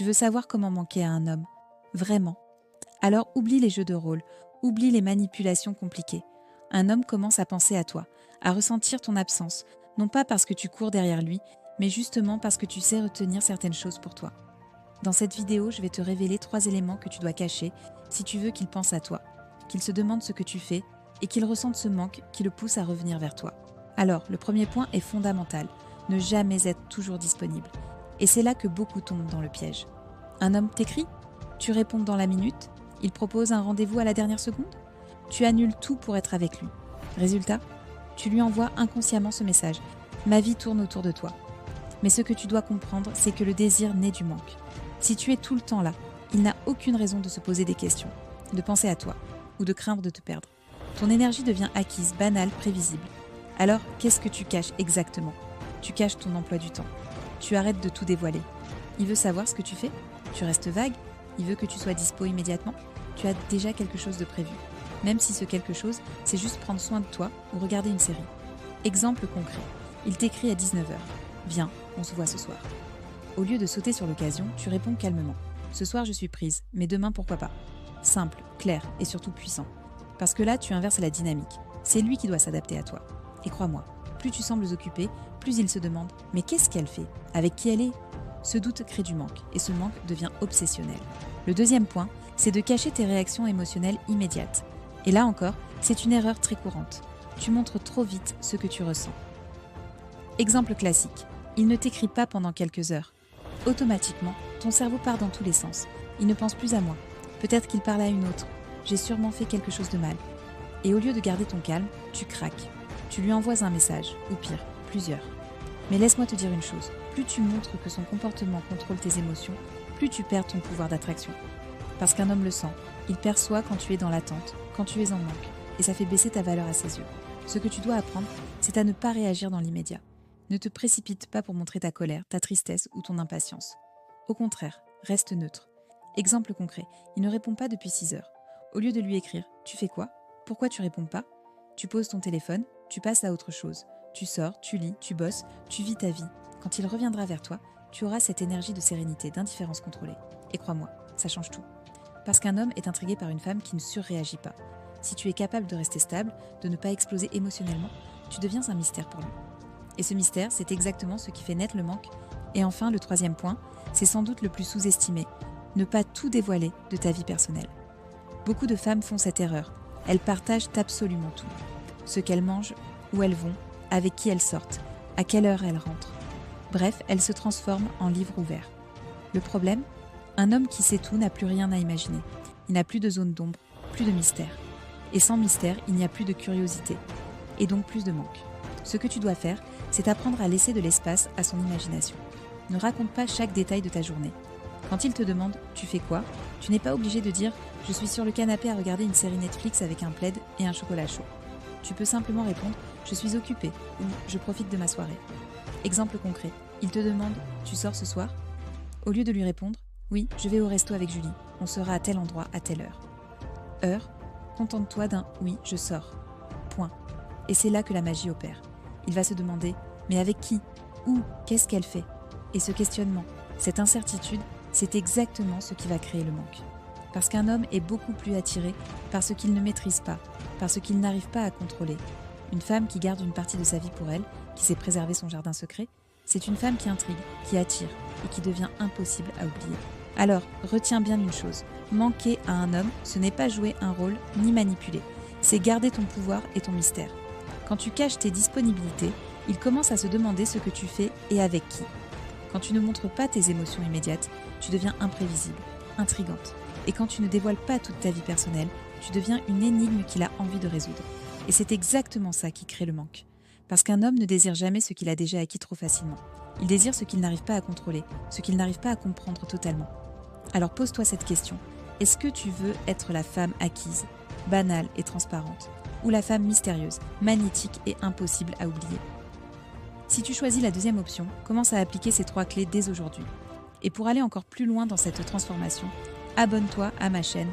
Tu veux savoir comment manquer à un homme. Vraiment. Alors oublie les jeux de rôle, oublie les manipulations compliquées. Un homme commence à penser à toi, à ressentir ton absence, non pas parce que tu cours derrière lui, mais justement parce que tu sais retenir certaines choses pour toi. Dans cette vidéo, je vais te révéler 3 éléments que tu dois cacher si tu veux qu'il pense à toi, qu'il se demande ce que tu fais et qu'il ressente ce manque qui le pousse à revenir vers toi. Alors, le premier point est fondamental, ne jamais être toujours disponible. Et c'est là que beaucoup tombent dans le piège. Un homme t'écrit, tu réponds dans la minute, il propose un rendez-vous à la dernière seconde, tu annules tout pour être avec lui. Résultat, tu lui envoies inconsciemment ce message, ma vie tourne autour de toi. Mais ce que tu dois comprendre, c'est que le désir naît du manque. Si tu es tout le temps là, il n'a aucune raison de se poser des questions, de penser à toi ou de craindre de te perdre. Ton énergie devient acquise, banale, prévisible. Alors, qu'est-ce que tu caches exactement ? Tu caches ton emploi du temps. Tu arrêtes de tout dévoiler. Il veut savoir ce que tu fais ? Tu restes vague ? Il veut que tu sois dispo immédiatement ? Tu as déjà quelque chose de prévu. Même si ce quelque chose, c'est juste prendre soin de toi ou regarder une série. Exemple concret. Il t'écrit à 19h. Viens, on se voit ce soir. Au lieu de sauter sur l'occasion, tu réponds calmement. Ce soir, je suis prise, mais demain, pourquoi pas ? Simple, clair et surtout puissant. Parce que là, tu inverses la dynamique. C'est lui qui doit s'adapter à toi. Et crois-moi, plus tu sembles occupé, plus il se demande « Mais qu'est-ce qu'elle fait ? Avec qui elle est ?» Ce doute crée du manque, et ce manque devient obsessionnel. Le deuxième point, c'est de cacher tes réactions émotionnelles immédiates. Et là encore, c'est une erreur très courante. Tu montres trop vite ce que tu ressens. Exemple classique, il ne t'écrit pas pendant quelques heures. Automatiquement, ton cerveau part dans tous les sens. Il ne pense plus à moi. Peut-être qu'il parle à une autre. J'ai sûrement fait quelque chose de mal. Et au lieu de garder ton calme, tu craques. Tu lui envoies un message, ou pire, plusieurs. Mais laisse-moi te dire une chose, plus tu montres que son comportement contrôle tes émotions, plus tu perds ton pouvoir d'attraction. Parce qu'un homme le sent, il perçoit quand tu es dans l'attente, quand tu es en manque, et ça fait baisser ta valeur à ses yeux. Ce que tu dois apprendre, c'est à ne pas réagir dans l'immédiat. Ne te précipite pas pour montrer ta colère, ta tristesse ou ton impatience. Au contraire, reste neutre. Exemple concret, il ne répond pas depuis 6 heures. Au lieu de lui écrire « Tu fais quoi ? Pourquoi tu réponds pas ?» Tu poses ton téléphone, tu passes à autre chose. Tu sors, tu lis, tu bosses, tu vis ta vie. Quand il reviendra vers toi, tu auras cette énergie de sérénité, d'indifférence contrôlée. Et crois-moi, ça change tout. Parce qu'un homme est intrigué par une femme qui ne surréagit pas. Si tu es capable de rester stable, de ne pas exploser émotionnellement, tu deviens un mystère pour lui. Et ce mystère, c'est exactement ce qui fait naître le manque. Et enfin, le troisième point, c'est sans doute le plus sous-estimé. Ne pas tout dévoiler de ta vie personnelle. Beaucoup de femmes font cette erreur. Elles partagent absolument tout. Ce qu'elles mangent, où elles vont, avec qui elles sortent, à quelle heure elles rentrent. Bref, elles se transforment en livre ouvert. Le problème ? Un homme qui sait tout n'a plus rien à imaginer. Il n'a plus de zone d'ombre, plus de mystère. Et sans mystère, il n'y a plus de curiosité. Et donc plus de manque. Ce que tu dois faire, c'est apprendre à laisser de l'espace à son imagination. Ne raconte pas chaque détail de ta journée. Quand il te demande « Tu fais quoi ?», tu n'es pas obligé de dire « Je suis sur le canapé à regarder une série Netflix avec un plaid et un chocolat chaud ». Tu peux simplement répondre « Je suis occupée » ou « Je profite de ma soirée ». Exemple concret, il te demande « Tu sors ce soir ?» Au lieu de lui répondre « Oui, je vais au resto avec Julie, on sera à tel endroit à telle heure ». Heure, contente-toi d'un « Oui, je sors ». Point. Et c'est là que la magie opère. Il va se demander « Mais avec qui ? Où ? Qu'est-ce qu'elle fait ?» Et ce questionnement, cette incertitude, c'est exactement ce qui va créer le manque. Parce qu'un homme est beaucoup plus attiré par ce qu'il ne maîtrise pas, par ce qu'il n'arrive pas à contrôler. Une femme qui garde une partie de sa vie pour elle, qui sait préserver son jardin secret, c'est une femme qui intrigue, qui attire et qui devient impossible à oublier. Alors, retiens bien une chose, manquer à un homme, ce n'est pas jouer un rôle ni manipuler, c'est garder ton pouvoir et ton mystère. Quand tu caches tes disponibilités, il commence à se demander ce que tu fais et avec qui. Quand tu ne montres pas tes émotions immédiates, tu deviens imprévisible, intrigante. Et quand tu ne dévoiles pas toute ta vie personnelle, tu deviens une énigme qu'il a envie de résoudre. Et c'est exactement ça qui crée le manque. Parce qu'un homme ne désire jamais ce qu'il a déjà acquis trop facilement. Il désire ce qu'il n'arrive pas à contrôler, ce qu'il n'arrive pas à comprendre totalement. Alors pose-toi cette question. Est-ce que tu veux être la femme acquise, banale et transparente, ou la femme mystérieuse, magnétique et impossible à oublier ? Si tu choisis la deuxième option, commence à appliquer ces 3 clés dès aujourd'hui. Et pour aller encore plus loin dans cette transformation, abonne-toi à ma chaîne